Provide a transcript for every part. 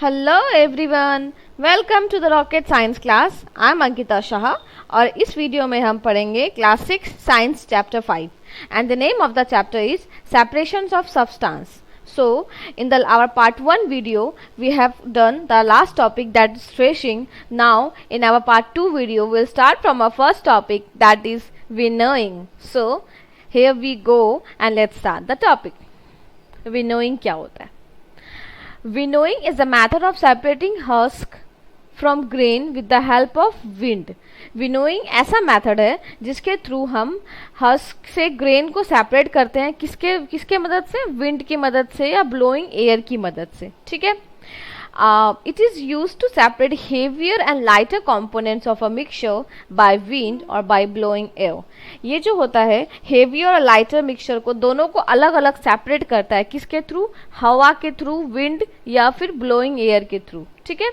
Hello everyone, welcome to the rocket science class. I am Ankita Shah और इस video में हम पढ़ेंगे class 6 science chapter 5 and the name of the chapter is separations of substance. So in the our part 1 video we have done the last topic, that is tracing. Now in our part 2 video we'll start from our first topic, that is winnowing. So here we go and let's start the topic. Winnowing क्या होता है? Winnowing is a method of separating husk from grain with the help of wind. Winnowing ऐसा method है जिसके through हम husk से grain को separate करते हैं. किसके किसके मदद से? विंड की मदद से या ब्लोइंग एयर की मदद से. ठीक है. It is used to separate heavier and lighter components of a mixture by wind or by blowing air. ये जो होता है heavier और lighter mixture को दोनों को अलग अलग separate करता है. किसके थ्रू? हवा के थ्रू, wind या फिर blowing air के थ्रू. ठीक है.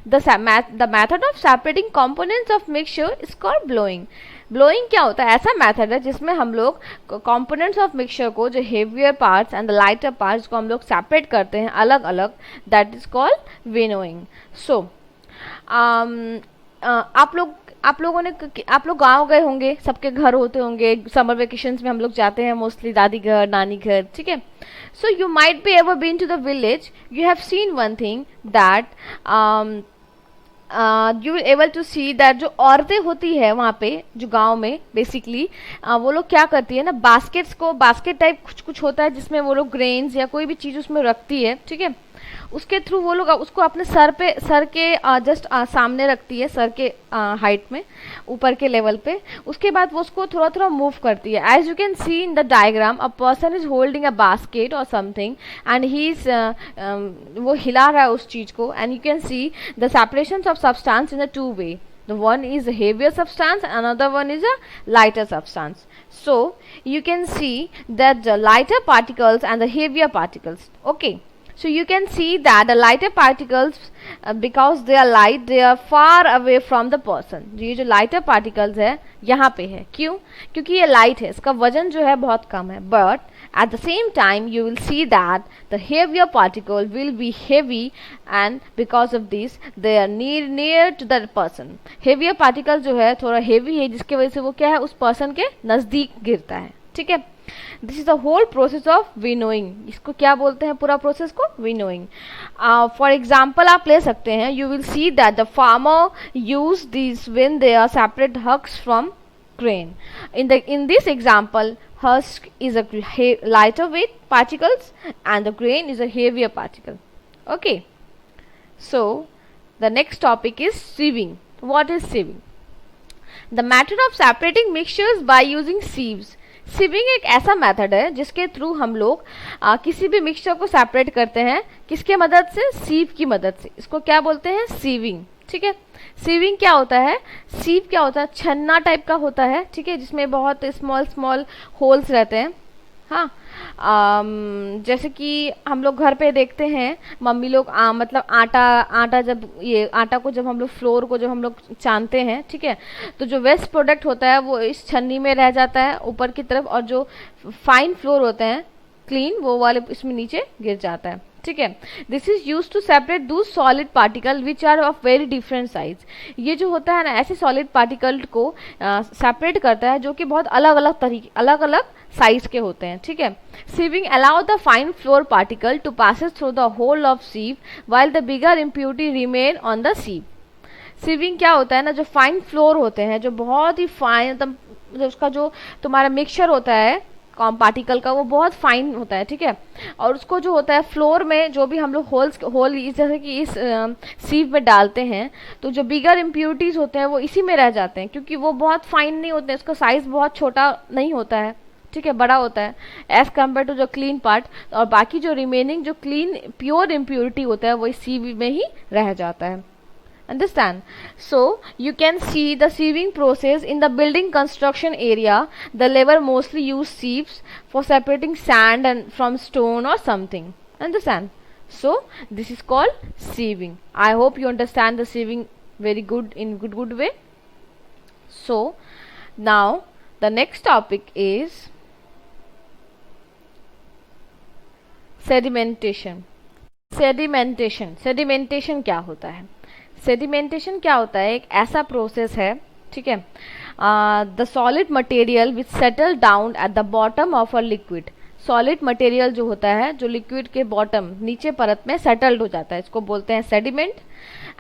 The method of separating components of mixture is called blowing. Blowing क्या होता है? ऐसा मेथड है जिसमें हम लोग कंपोनेंट्स ऑफ मिक्सचर को, जो heavier parts and the lighter parts को हम लोग सेपरेट करते हैं अलग अलग. That is called winnowing. So आप लोग गांव गए होंगे, सबके घर होते होंगे. समर वेकेशंस में हम लोग जाते हैं मोस्टली दादी घर, नानी घर. ठीक है. So you might be ever been to the village. You have seen one thing that you will able to see that जो औरतें होती है वहाँ पे, जो गांव में बेसिकली वो लोग क्या करती है ना, बास्केट्स को, बास्केट टाइप कुछ कुछ होता है जिसमें वो लोग ग्रेन्स या कोई भी चीज़ उसमें रखती है. ठीक है. उसके थ्रू वो लोग उसको अपने सर के जस्ट सामने रखती है, सर के हाइट में, ऊपर के लेवल पे. उसके बाद वो उसको थोड़ा थोड़ा मूव करती है. As you can see in the diagram, a person is holding a basket और समथिंग एंड ही इज वो हिला रहा है उस चीज को. And you can see the separation of substance in a two way. The one is a heavier substance, another one is a lighter substance. So you can see that the lighter particles and the heavier particles. Okay. So you can see that the lighter particles, because they are light, they are far away from the person. ये जो lighter particles है यहाँ पे है. क्यों? क्योंकि ये light है, इसका वजन जो है बहुत कम है. But at the same time you will see that the heavier particle will be heavy, and because of this they are near to that person. heavier particle जो है थोड़ा heavy है, जिसके वजह से वो क्या है, उस person के नज़दीक गिरता है. ठीक है. This is the whole process of winnowing. इसको क्या बोलते हैं? पूरा प्रोसेस को विनोइंग. फॉर एग्जाम्पल आप ले सकते हैं. You will see that the farmer use this when they are separate husks from grain. in this example, husk is a lighter weight particles and the grain is a heavier particle. Okay. So the next topic is sieving. What is sieving? The method of separating mixtures by using sieves. Sieving एक ऐसा method है जिसके through हम लोग किसी भी mixture को separate करते हैं. किसके मदद से? सीव की मदद से. इसको क्या बोलते हैं? सीविंग. ठीक है. सीविंग क्या होता है? सीव क्या होता है? छन्ना टाइप का होता है. ठीक है. जिसमें बहुत स्मॉल स्मॉल होल्स रहते हैं. हाँ. जैसे कि हम लोग घर पे देखते हैं मम्मी लोग मतलब आटा जब ये आटा को जब हम लोग फ्लोर को जब हम लोग छानते हैं, ठीक है, तो जो वेस्ट प्रोडक्ट होता है वो इस छन्नी में रह जाता है ऊपर की तरफ, और जो फाइन फ्लोर होते हैं क्लीन, वो वाले इसमें नीचे गिर जाता है. ठीक है. This is use to separate दो solid particle which are of very different size. ये जो होता है ना, ऐसे सॉलिड पार्टिकल को सेपरेट करता है जो कि बहुत अलग अलग तरीके, अलग अलग साइज के होते हैं. ठीक है. Sieving allow the fine floor particle to passes through the whole of sieve while the bigger impurity remain on the sieve. Sieving क्या होता है ना, जो फाइन फ्लोर होते हैं, जो बहुत ही फाइन, मतलब उसका जो तुम्हारा मिक्सचर होता है पार्टिकल का, वो बहुत फाइन होता है. ठीक है. और उसको जो होता है फ्लोर में, जो भी हम लोग होल जैसे कि इस सीव में डालते हैं, तो जो बिगर इम्प्योरिटीज होते हैं वो इसी में रह जाते हैं, क्योंकि वो बहुत फाइन नहीं होते हैं, उसका साइज बहुत छोटा नहीं होता है. ठीक है. बड़ा होता है एज कम्पेयर टू जो क्लीन पार्ट, और बाकी जो रिमेनिंग जो क्लीन प्योर इम्प्योरिटी होता है वो इस सीव में ही रह जाता है. Understand? So you can see the sieving process in the building construction area. The labor mostly use sieves for separating sand and from stone or something. Understand? So this is called sieving. I hope you understand the sieving very good, in good way. So now the next topic is sedimentation. Sedimentation, sedimentation क्या होता है? Sedimentation क्या होता है? एक ऐसा process है, ठीक है, the solid material which settle down eight the bottom of a liquid. Solid material जो होता है, जो लिक्विड के बॉटम नीचे परत में सेटल्ड हो जाता है, इसको बोलते हैं sediment.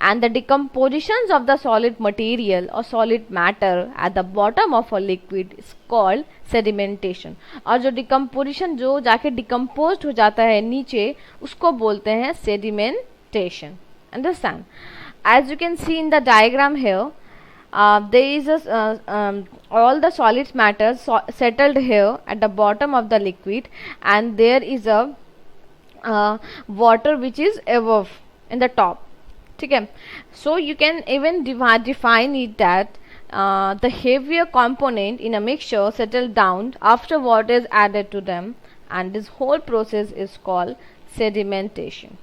And the decomposition of the solid material or solid matter at the bottom of a liquid is called sedimentation. और जो डिकम्पोजिशन, जो जाके डिकम्पोज हो जाता है नीचे, उसको बोलते हैं sedimentation. Understand? As you can see in the diagram here, there is all the solid matter settled here at the bottom of the liquid, and there is a water which is above in the top. ठीक है, so you can even define it that the heavier component in a mixture settle down after water is added to them, and this whole process is called sedimentation.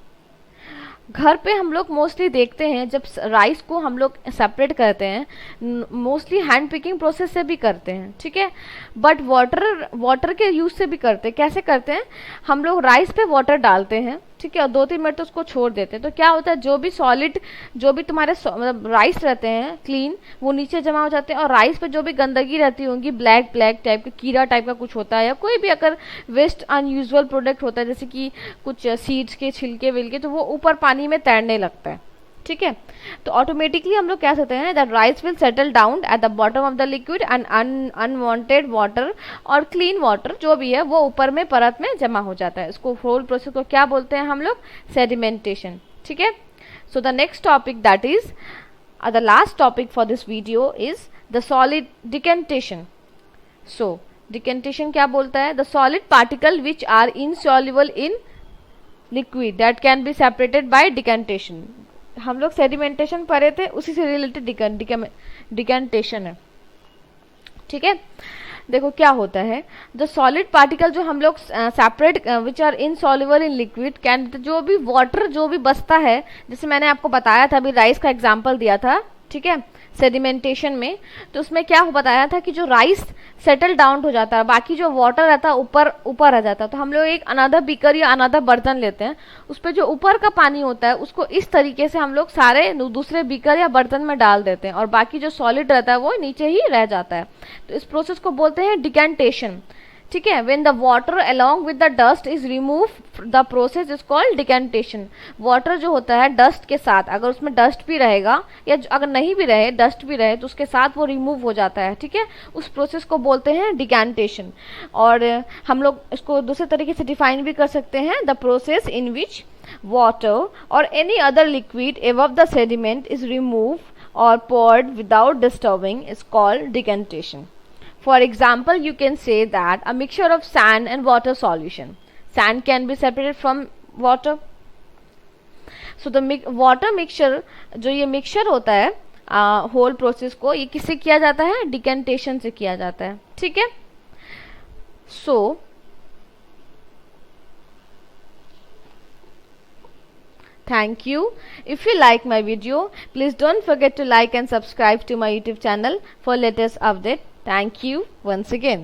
घर पे हम लोग mostly देखते हैं, जब rice को हम लोग सेपरेट करते हैं, मोस्टली हैंड पिकिंग प्रोसेस से भी करते हैं, ठीक है, बट वाटर के यूज से भी करते हैं। कैसे करते हैं? हम लोग राइस पे वाटर डालते हैं, ठीक है, और 2-3 मिनट तो उसको छोड़ देते हैं। तो क्या होता है, जो भी सॉलिड, जो भी तुम्हारे मतलब राइस रहते हैं क्लीन, वो नीचे जमा हो जाते हैं, और राइस पे जो भी गंदगी रहती होंगी, ब्लैक ब्लैक टाइप का, कीड़ा टाइप का कुछ होता है, या कोई भी अगर वेस्ट अनयूजुअल प्रोडक्ट होता है, जैसे कि कुछ सीड्स के छिलके विलके, तो वो ऊपर पानी में तैरने लगता है, ठीक है। तो ऑटोमेटिकली हम लोग कह सकते हैं that rice will settle down eight the bottom of the liquid, and unwanted water और क्लीन वाटर जो भी है वो ऊपर में परत में जमा हो जाता है। इसको होल प्रोसेस को क्या बोलते हैं हम लोग? सेडिमेंटेशन, ठीक है। So the next topic that is the last topic for this video is the solid decantation. So decantation क्या बोलता है? The solid particle which are insoluble in liquid that can be separated by decantation. हम लोग sedimentation पढ़े थे, उसी से related decantation है, ठीक है। देखो क्या होता है, द सॉलिड पार्टिकल जो हम लोग separate which are insoluble in liquid can, जो भी वाटर जो भी बचता है, जैसे मैंने आपको बताया था, अभी राइस का एग्जांपल दिया था, ठीक है, सेडिमेंटेशन में, तो उसमें क्या बताया था कि जो राइस सेटल डाउन हो जाता है, बाकी जो वाटर रहता है ऊपर ऊपर आ जाता है, तो हम लोग एक अनदर बीकर या अनदर बर्तन लेते हैं, उस पर जो ऊपर का पानी होता है उसको इस तरीके से हम लोग सारे दूसरे बीकर या बर्तन में डाल देते हैं, और बाकी जो सॉलिड रहता है वो नीचे ही रह जाता है। तो इस प्रोसेस को बोलते हैं डिकेंटेशन, ठीक है। When the water along with the dust is remove, the process is called decantation. Water जो होता है डस्ट के साथ, अगर उसमें डस्ट भी रहेगा या अगर नहीं भी रहे, डस्ट भी रहे, तो उसके साथ वो रिमूव हो जाता है, ठीक है, उस प्रोसेस को बोलते हैं डिकेंटेशन। और हम लोग इसको दूसरे तरीके से डिफाइन भी कर सकते हैं, the process in which water or any other liquid above the sediment is removed or poured without disturbing is called decantation. For example, you can say that a mixture of sand and water solution. Sand can be separated from water. So the water mixture, जो ये mixture होता है whole process को, ये किससे किया जाता है? decantation से किया जाता है, ठीक है। So thank you. If you like my video, please don't forget to like and subscribe to my YouTube channel for latest update. Thank you once again.